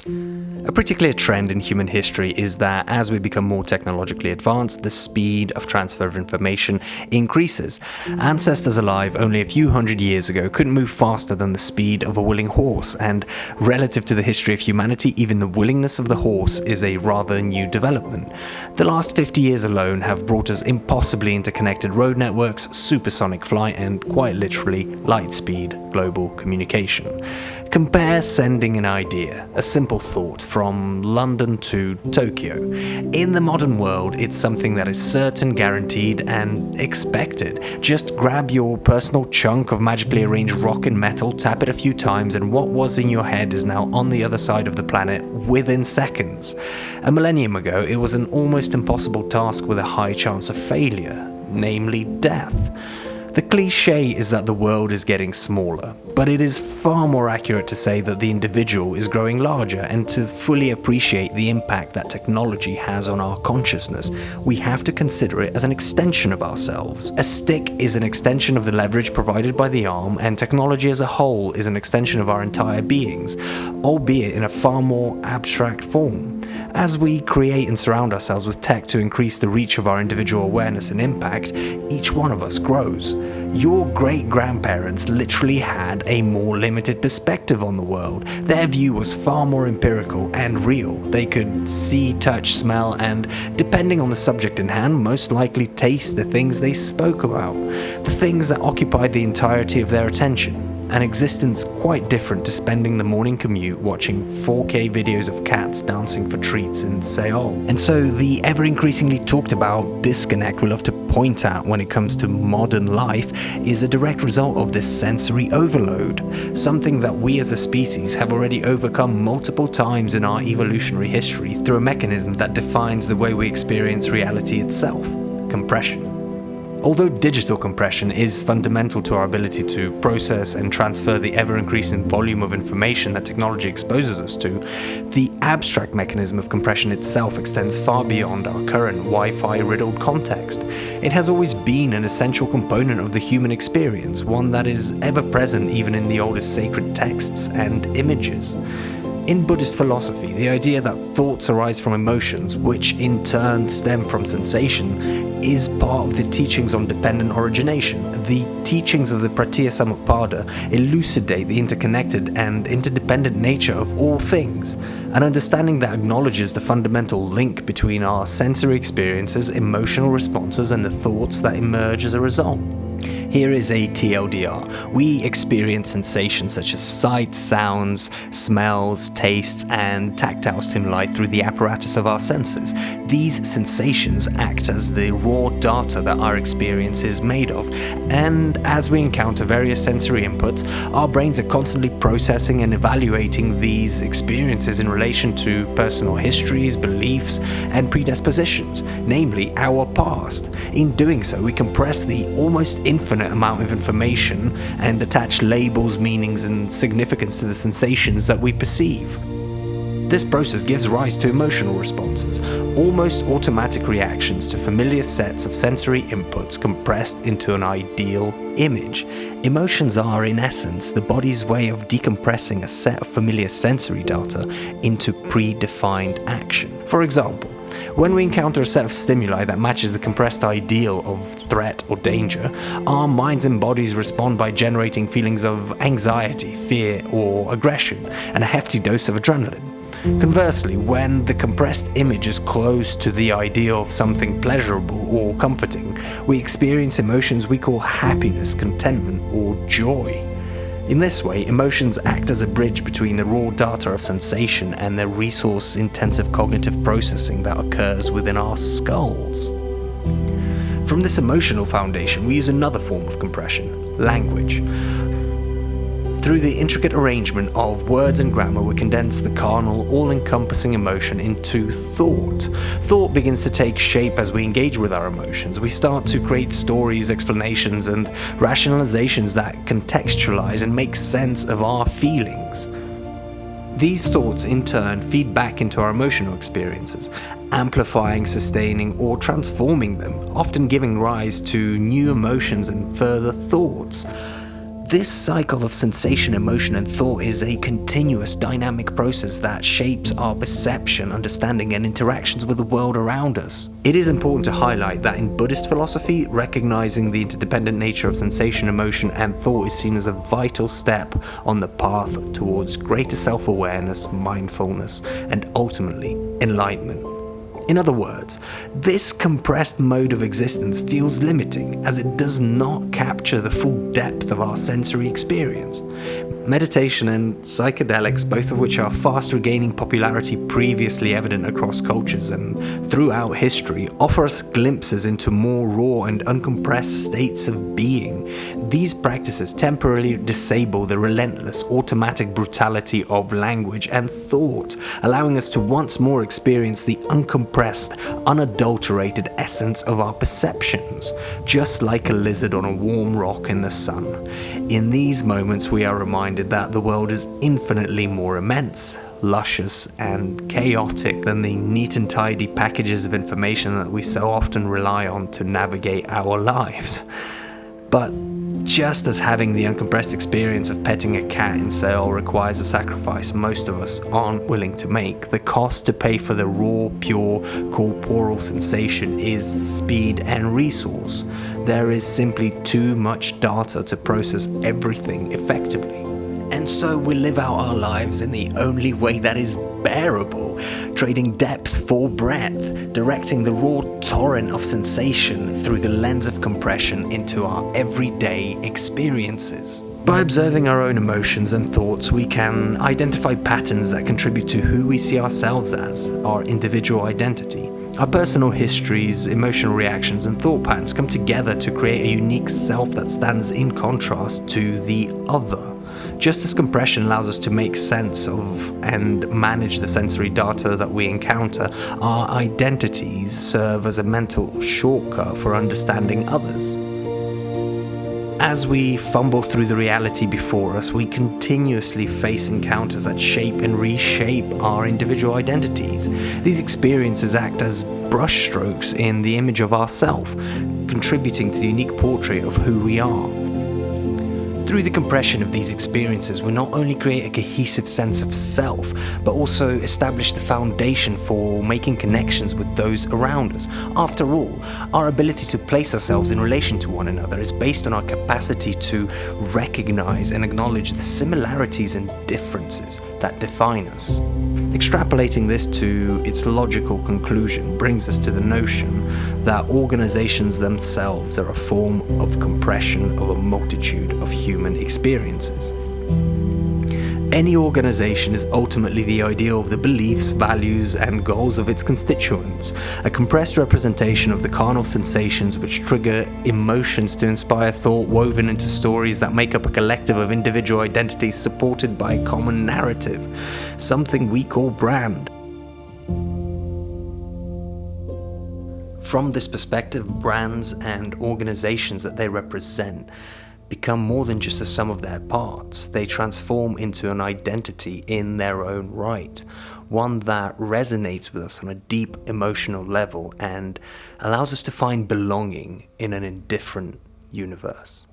A pretty clear trend in human history is that as we become more technologically advanced, the speed of transfer of information increases. Ancestors alive only a few hundred years ago couldn't move faster than the speed of a willing horse, and relative to the history of humanity, even the willingness of the horse is a rather new development. The last 50 years alone have brought us impossibly interconnected road networks, supersonic flight, and quite literally light speed global communication. Compare sending an idea, a simple thought, from London to Tokyo. In the modern world, it's something that is certain, guaranteed, and expected. Just grab your personal chunk of magically arranged rock and metal, tap it a few times, and what was in your head is now on the other side of the planet within seconds. A millennium ago, it was an almost impossible task with a high chance of failure, namely death. The cliché is that the world is getting smaller, but it is far more accurate to say that the individual is growing larger, and to fully appreciate the impact that technology has on our consciousness, we have to consider it as an extension of ourselves. A stick is an extension of the leverage provided by the arm, and technology as a whole is an extension of our entire beings, albeit in a far more abstract form. As we create and surround ourselves with tech to increase the reach of our individual awareness and impact, each one of us grows. Your great-grandparents literally had a more limited perspective on the world. Their view was far more empirical and real. They could see, touch, smell, and, depending on the subject in hand, most likely taste the things they spoke about, the things that occupied the entirety of their attention. An existence quite different to spending the morning commute watching 4K videos of cats dancing for treats in Seoul. And so the ever-increasingly talked about disconnect we love to point at when it comes to modern life is a direct result of this sensory overload, something that we as a species have already overcome multiple times in our evolutionary history through a mechanism that defines the way we experience reality itself: compression. Although digital compression is fundamental to our ability to process and transfer the ever-increasing volume of information that technology exposes us to, the abstract mechanism of compression itself extends far beyond our current Wi-Fi-riddled context. It has always been an essential component of the human experience, one that is ever present even in the oldest sacred texts and images. In Buddhist philosophy, the idea that thoughts arise from emotions, which in turn stem from sensation, is part of the teachings on dependent origination. The teachings of the Pratityasamutpada elucidate the interconnected and interdependent nature of all things, an understanding that acknowledges the fundamental link between our sensory experiences, emotional responses, and the thoughts that emerge as a result. Here is a TLDR. We experience sensations such as sights, sounds, smells, tastes, and tactile stimuli through the apparatus of our senses. These sensations act as the raw data that our experience is made of, and as we encounter various sensory inputs, our brains are constantly processing and evaluating these experiences in relation to personal histories, beliefs, and predispositions, namely our past. In doing so, we compress the almost infinite amount of information and attach labels, meanings, and significance to the sensations that we perceive. This process gives rise to emotional responses, almost automatic reactions to familiar sets of sensory inputs compressed into an ideal image. Emotions are, in essence, the body's way of decompressing a set of familiar sensory data into predefined action. For example, when we encounter a set of stimuli that matches the compressed ideal of threat or danger, our minds and bodies respond by generating feelings of anxiety, fear, or aggression, and a hefty dose of adrenaline. Conversely, when the compressed image is close to the ideal of something pleasurable or comforting, we experience emotions we call happiness, contentment, or joy. In this way, emotions act as a bridge between the raw data of sensation and the resource-intensive cognitive processing that occurs within our skulls. From this emotional foundation, we use another form of compression: language. Through the intricate arrangement of words and grammar, we condense the carnal, all-encompassing emotion into thought. Thought begins to take shape as we engage with our emotions. We start to create stories, explanations, and rationalizations that contextualize and make sense of our feelings. These thoughts, in turn, feed back into our emotional experiences, amplifying, sustaining, or transforming them, often giving rise to new emotions and further thoughts. This cycle of sensation, emotion, and thought is a continuous dynamic process that shapes our perception, understanding, and interactions with the world around us. It is important to highlight that in Buddhist philosophy, recognizing the interdependent nature of sensation, emotion, and thought is seen as a vital step on the path towards greater self-awareness, mindfulness, and ultimately enlightenment. In other words, this compressed mode of existence feels limiting as it does not capture the full depth of our sensory experience. Meditation and psychedelics, both of which are fast regaining popularity previously evident across cultures and throughout history, offer us glimpses into more raw and uncompressed states of being. These practices temporarily disable the relentless, automatic brutality of language and thought, allowing us to once more experience the uncompressed, unadulterated essence of our perceptions, just like a lizard on a warm rock in the sun. In these moments, we are reminded that the world is infinitely more immense, luscious, and chaotic than the neat and tidy packages of information that we so often rely on to navigate our lives. But just as having the uncompressed experience of petting a cat in sale requires a sacrifice most of us aren't willing to make, the cost to pay for the raw, pure, corporeal sensation is speed and resource. There is simply too much data to process everything effectively. And so we live out our lives in the only way that is bearable, trading depth for breadth, directing the raw torrent of sensation through the lens of compression into our everyday experiences. By observing our own emotions and thoughts, we can identify patterns that contribute to who we see ourselves as, our individual identity. Our personal histories, emotional reactions, and thought patterns come together to create a unique self that stands in contrast to the other. Just as compression allows us to make sense of and manage the sensory data that we encounter, our identities serve as a mental shortcut for understanding others. As we fumble through the reality before us, we continuously face encounters that shape and reshape our individual identities. These experiences act as brushstrokes in the image of ourself, contributing to the unique portrait of who we are. Through the compression of these experiences, we not only create a cohesive sense of self, but also establish the foundation for making connections with those around us. After all, our ability to place ourselves in relation to one another is based on our capacity to recognize and acknowledge the similarities and differences that define us. Extrapolating this to its logical conclusion brings us to the notion that organizations themselves are a form of compression of a multitude of human experiences. Any organization is ultimately the ideal of the beliefs, values, and goals of its constituents, a compressed representation of the carnal sensations which trigger emotions to inspire thought woven into stories that make up a collective of individual identities supported by a common narrative, something we call brand. From this perspective, brands and organizations that they represent become more than just the sum of their parts. They transform into an identity in their own right, one that resonates with us on a deep emotional level and allows us to find belonging in an indifferent universe.